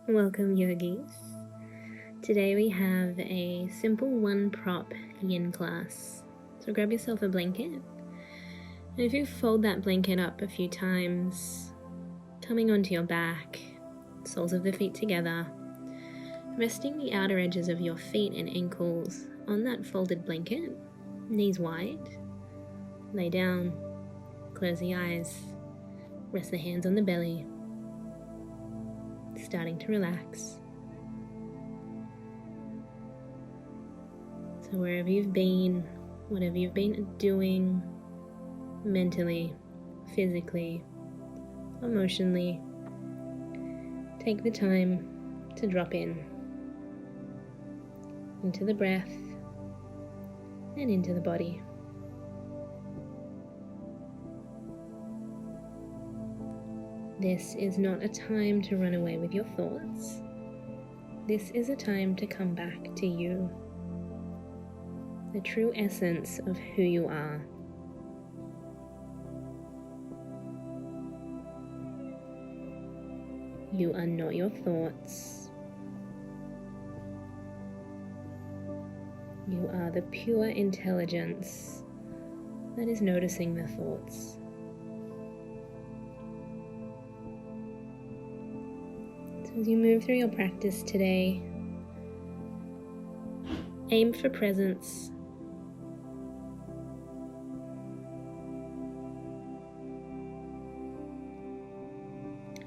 Welcome, yogis. Today we have a simple one prop yin class. So grab yourself a blanket, and if you fold that blanket up a few times, coming onto your back, soles of the feet together, resting the outer edges of your feet and ankles on that folded blanket, knees wide, lay down, close the eyes, rest the hands on the belly, starting to relax. So wherever you've been, whatever you've been doing, mentally, physically, emotionally, take the time to drop into the breath and into the body. This is not a time to run away with your thoughts. This is a time to come back to you, the true essence of who you are. You are not your thoughts. You are the pure intelligence that is noticing the thoughts. So as you move through your practice today, aim for presence.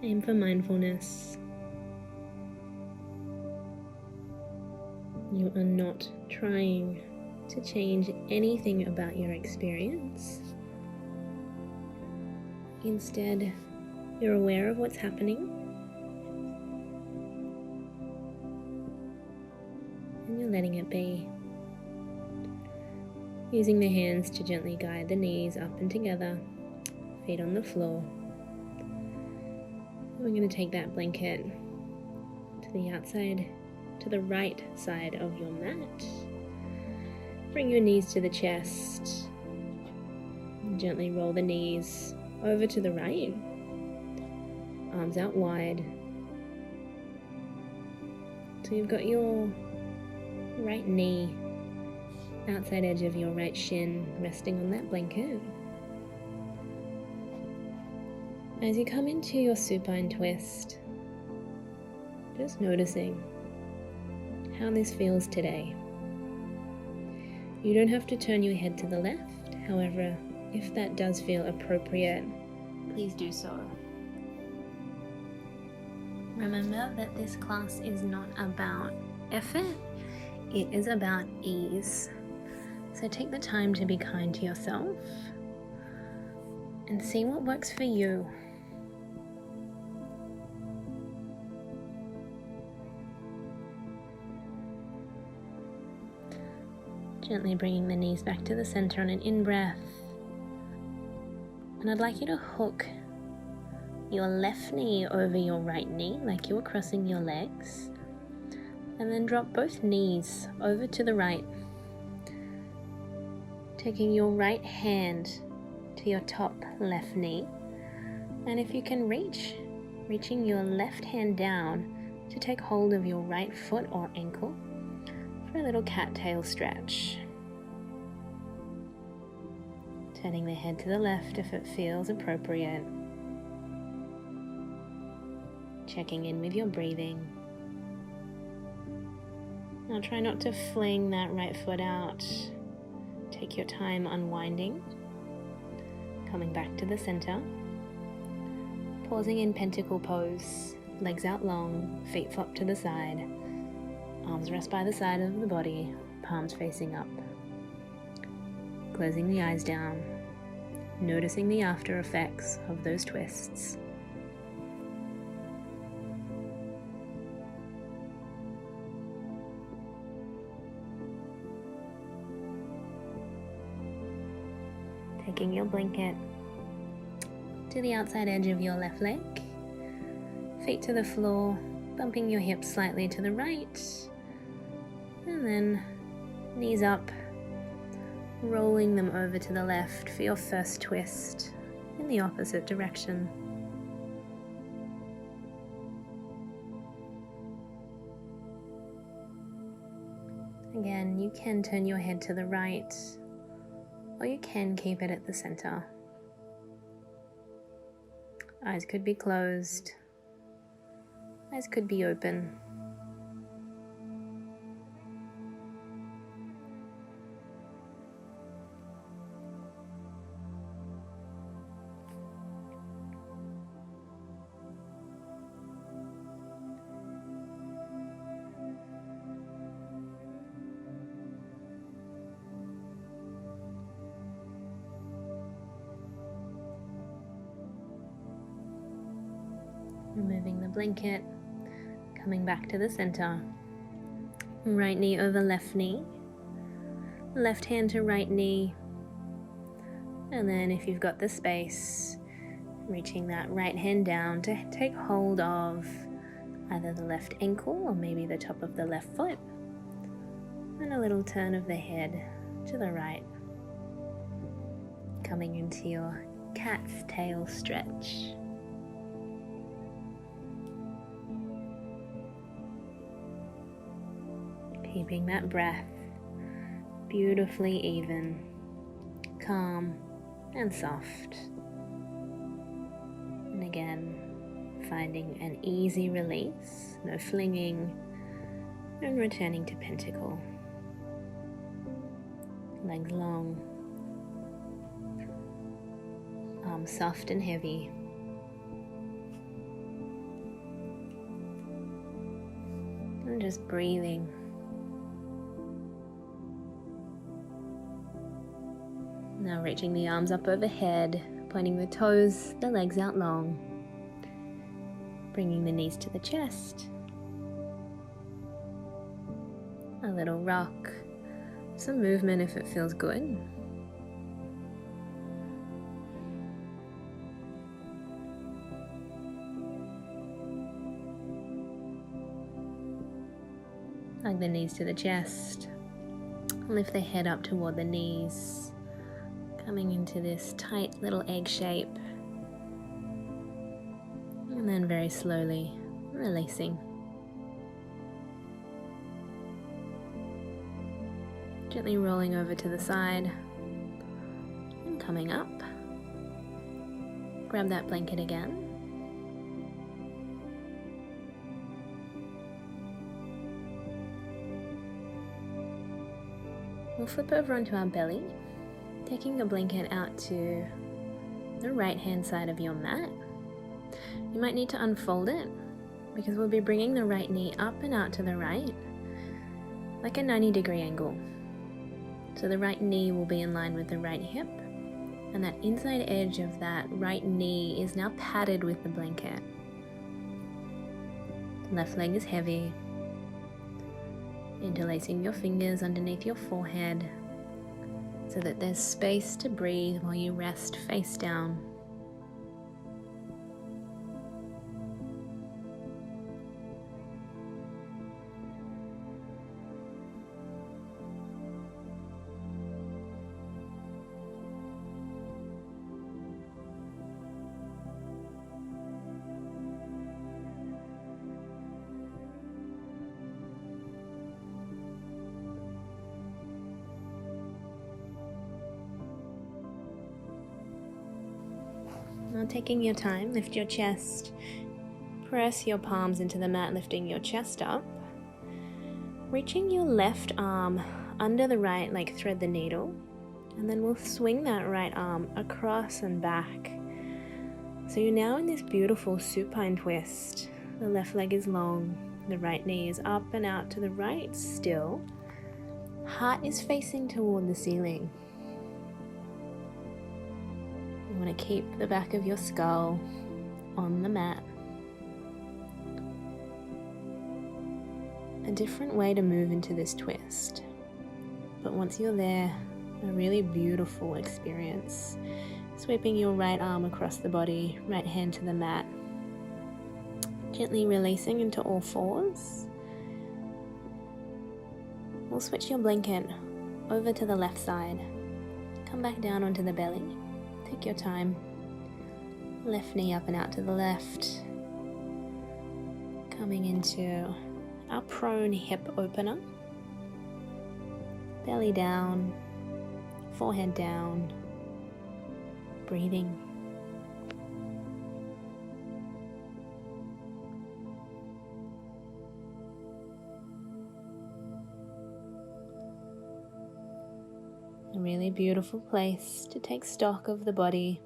Aim for mindfulness. You are not trying to change anything about your experience. Instead, you're aware of what's happening, and you're letting it be. Using the hands to gently guide the knees up and together, feet on the floor. We're going to take that blanket to the outside, to the right side of your mat. Bring your knees to the chest. Gently roll the knees over to the right. Arms out wide. So you've got your right knee, outside edge of your right shin resting on that blanket. As you come into your supine twist, just noticing how this feels today. You don't have to turn your head to the left, however, if that does feel appropriate, please do so. Remember that this class is not about effort, it is about ease. So take the time to be kind to yourself and see what works for you. Gently bringing the knees back to the center on an in-breath. And I'd like you to hook your left knee over your right knee like you were crossing your legs. And then drop both knees over to the right. Taking your right hand to your top left knee. And if you can reaching your left hand down to take hold of your right foot or ankle for a little cattail stretch. Turning the head to the left if it feels appropriate. Checking in with your breathing. Now try not to fling that right foot out. Take your time unwinding. Coming back to the center. Pausing in pentacle pose. Legs out long, feet flop to the side. Arms rest by the side of the body, palms facing up. Closing the eyes down, noticing the after effects of those twists. Taking your blanket to the outside edge of your left leg, feet to the floor, bumping your hips slightly to the right, and then knees up, rolling them over to the left for your first twist in the opposite direction. Again, you can turn your head to the right, or you can keep it at the center. Eyes could be closed, eyes could be open. Removing the blanket, coming back to the center. Right knee over left knee, left hand to right knee, and then if you've got the space, reaching that right hand down to take hold of either the left ankle or maybe the top of the left foot, and a little turn of the head to the right, coming into your cat's tail stretch. Keeping that breath beautifully even, calm and soft. And again, finding an easy release, no flinging, and returning to pentacle. Legs long, arms soft and heavy. And just breathing. Now reaching the arms up overhead, pointing the toes, the legs out long, bringing the knees to the chest. A little rock, some movement if it feels good. Hug the knees to the chest, lift the head up toward the knees. Coming into this tight little egg shape, and then very slowly releasing. Gently rolling over to the side and coming up. Grab that blanket again. We'll flip over onto our belly, taking the blanket out to the right hand side of your mat. You might need to unfold it because we'll be bringing the right knee up and out to the right, like a 90-degree angle. So the right knee will be in line with the right hip, and that inside edge of that right knee is now padded with the blanket. Left leg is heavy. Interlacing your fingers underneath your forehead, so that there's space to breathe while you rest face down. Now taking your time, lift your chest, press your palms into the mat, lifting your chest up, reaching your left arm under the right like thread the needle, and then we'll swing that right arm across and back. So you're now in this beautiful supine twist. The left leg is long, the right knee is up and out to the right still. Heart is facing toward the ceiling. You want to keep the back of your skull on the mat. A different way to move into this twist. But once you're there, a really beautiful experience. Sweeping your right arm across the body, right hand to the mat. Gently releasing into all fours. We'll switch your blanket over to the left side. Come back down onto the belly. Take your time. Left knee up and out to the left. Coming into our prone hip opener. belly down, forehead down, breathing. A really beautiful place to take stock of the body.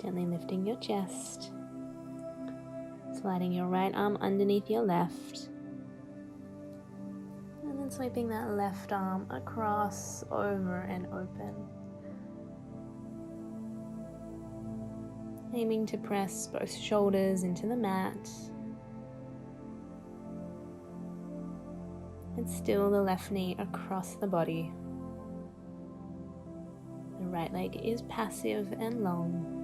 Gently lifting your chest, sliding your right arm underneath your left, and then sweeping that left arm across, over and open. Aiming to press both shoulders into the mat, and still the left knee across the body. The right leg is passive and long.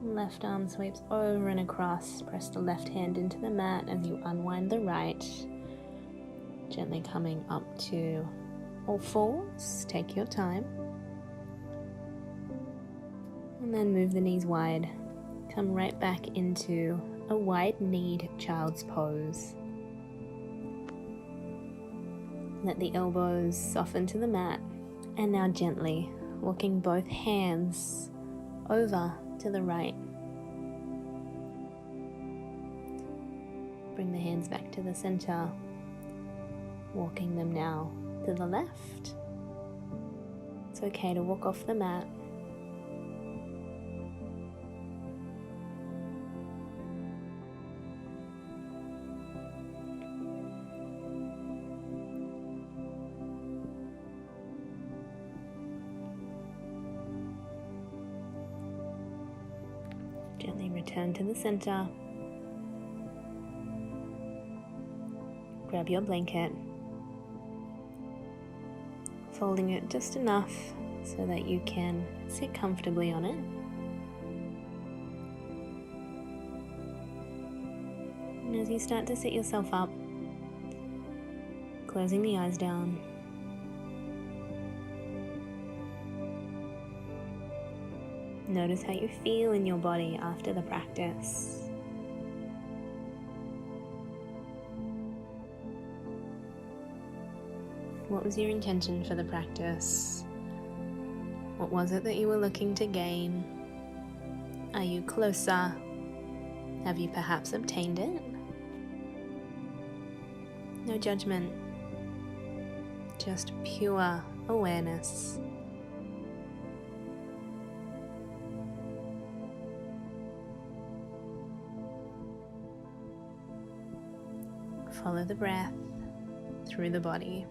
Left arm sweeps over and across. Press the left hand into the mat as you unwind the right. Gently coming up to all fours. Take your time. And then move the knees wide. Come right back into a wide-kneed child's pose. Let the elbows soften to the mat. And now gently walking both hands over to the right. Bring the hands back to the center, walking them now to the left. It's okay to walk off the mat. Gently return to the center. Grab your blanket, folding it just enough so that you can sit comfortably on it. And as you start to sit yourself up, closing the eyes down, notice how you feel in your body after the practice. What was your intention for the practice? What was it that you were looking to gain? Are you closer? Have you perhaps obtained it? No judgment, just pure awareness. Follow the breath through the body.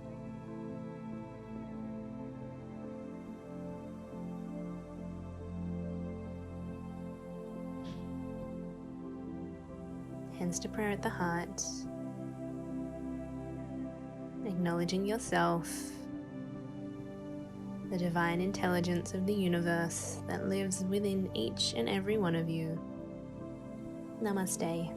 Hands to prayer at the heart, acknowledging yourself, the divine intelligence of the universe that lives within each and every one of you. Namaste.